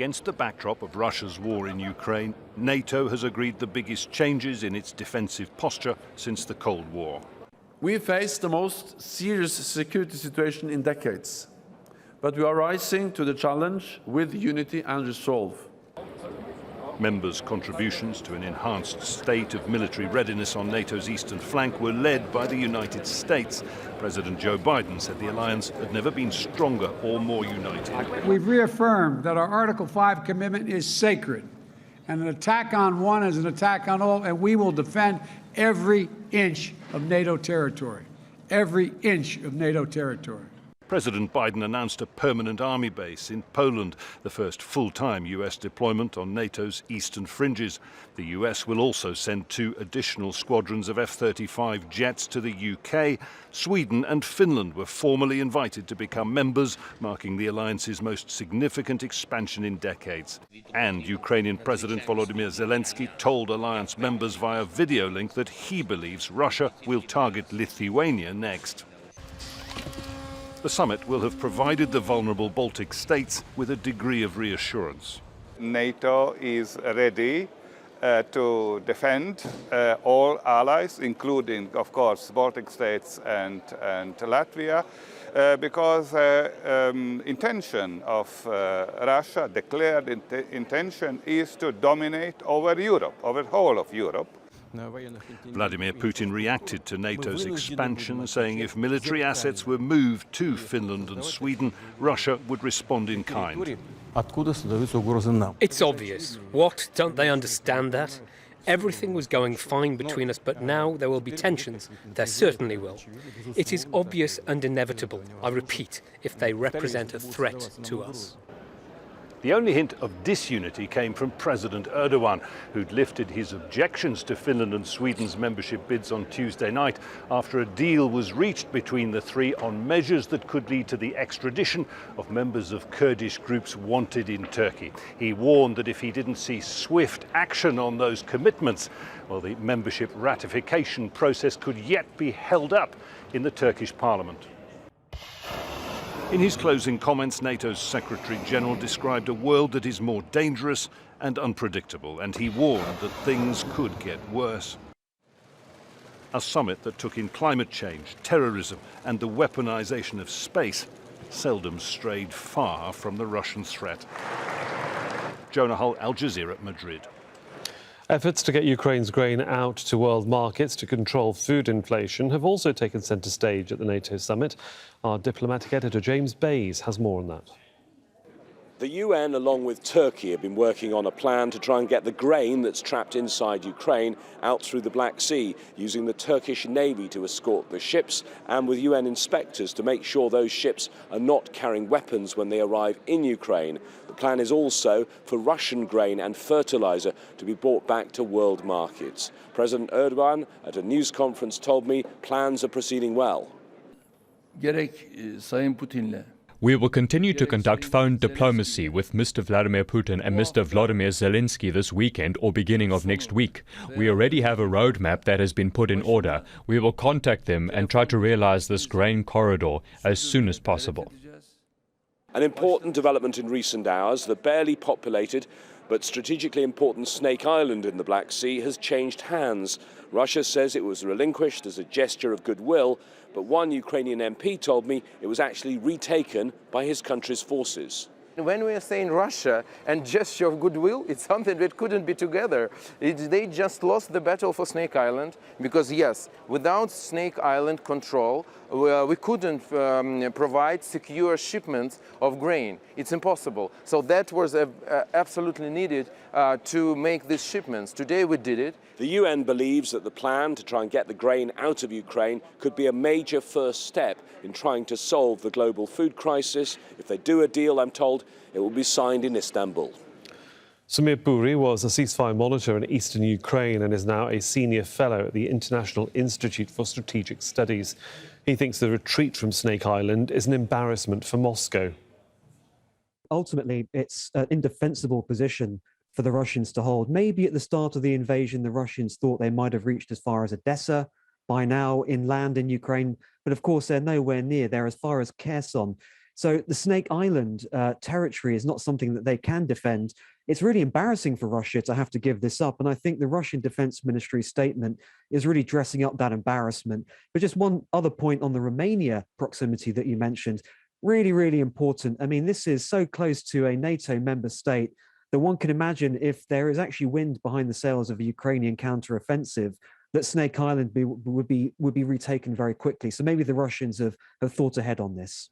Against the backdrop of Russia's war in Ukraine, NATO has agreed the biggest changes in its defensive posture since the Cold War. We face the most serious security situation in decades, but we are rising to the challenge with unity and resolve. Members' contributions to an enhanced state of military readiness on NATO's eastern flank were led by the United States. President Joe Biden said the alliance had never been stronger or more united. We've reaffirmed that our Article 5 commitment is sacred, and an attack on one is an attack on all, and we will defend every inch of NATO territory. Every inch of NATO territory. President Biden announced a permanent army base in Poland, the first full-time US deployment on NATO's eastern fringes. The US will also send 2 additional squadrons of F-35 jets to the UK. Sweden and Finland were formally invited to become members, marking the alliance's most significant expansion in decades. And Ukrainian President Volodymyr Zelensky told alliance members via video link that he believes Russia will target Lithuania next. The summit will have provided the vulnerable Baltic states with a degree of reassurance. NATO is ready to defend all allies, including, of course, Baltic states and Latvia, because intention of Russia, declared intention, is to dominate over Europe, over the whole of Europe. Vladimir Putin reacted to NATO's expansion, saying if military assets were moved to Finland and Sweden, Russia would respond in kind. It's obvious. What? Don't they understand that? Everything was going fine between us, but now there will be tensions. There certainly will. It is obvious and inevitable, I repeat, if they represent a threat to us. The only hint of disunity came from President Erdogan, who'd lifted his objections to Finland and Sweden's membership bids on Tuesday night after a deal was reached between the three on measures that could lead to the extradition of members of Kurdish groups wanted in Turkey. He warned that if he didn't see swift action on those commitments, well, the membership ratification process could yet be held up in the Turkish parliament. In his closing comments, NATO's Secretary-General described a world that is more dangerous and unpredictable, and he warned that things could get worse. A summit that took in climate change, terrorism, and the weaponization of space seldom strayed far from the Russian threat. Jonah, Al Jazeera, Madrid. Efforts to get Ukraine's grain out to world markets to control food inflation have also taken centre stage at the NATO summit. Our diplomatic editor James Bays has more on that. The UN, along with Turkey, have been working on a plan to try and get the grain that's trapped inside Ukraine out through the Black Sea, using the Turkish Navy to escort the ships and with UN inspectors to make sure those ships are not carrying weapons when they arrive in Ukraine. The plan is also for Russian grain and fertilizer to be brought back to world markets. President Erdogan at a news conference told me plans are proceeding well. We will continue to conduct phone diplomacy with Mr. Vladimir Putin and Mr. Volodymyr Zelensky this weekend or beginning of next week. We already have a roadmap that has been put in order. We will contact them and try to realize this grain corridor as soon as possible. An important development in recent hours, the barely populated but strategically important Snake Island in the Black Sea has changed hands. Russia says it was relinquished as a gesture of goodwill, but one Ukrainian MP told me it was actually retaken by his country's forces. When we are saying Russia and gesture of goodwill, it's something that couldn't be together. They just lost the battle for Snake Island because, yes, without Snake Island control, we couldn't provide secure shipments of grain. It's impossible. So that was absolutely needed to make these shipments. Today we did it. The UN believes that the plan to try and get the grain out of Ukraine could be a major first step in trying to solve the global food crisis. If they do a deal, I'm told, it will be signed in Istanbul. Samir Bouri was a ceasefire monitor in eastern Ukraine and is now a senior fellow at the International Institute for Strategic Studies. He thinks the retreat from Snake Island is an embarrassment for Moscow. Ultimately, it's an indefensible position for the Russians to hold. Maybe at the start of the invasion, the Russians thought they might have reached as far as Odessa, by now inland in Ukraine. But of course, they're nowhere near. They're as far as Kherson. So the Snake Island territory is not something that they can defend. It's really embarrassing for Russia to have to give this up. And I think the Russian Defense Ministry's statement is really dressing up that embarrassment. But just one other point on the Romania proximity that you mentioned, really, really important. I mean, this is so close to a NATO member state that one can imagine if there is actually wind behind the sails of a Ukrainian counteroffensive, that Snake Island would be retaken very quickly. So maybe the Russians have thought ahead on this.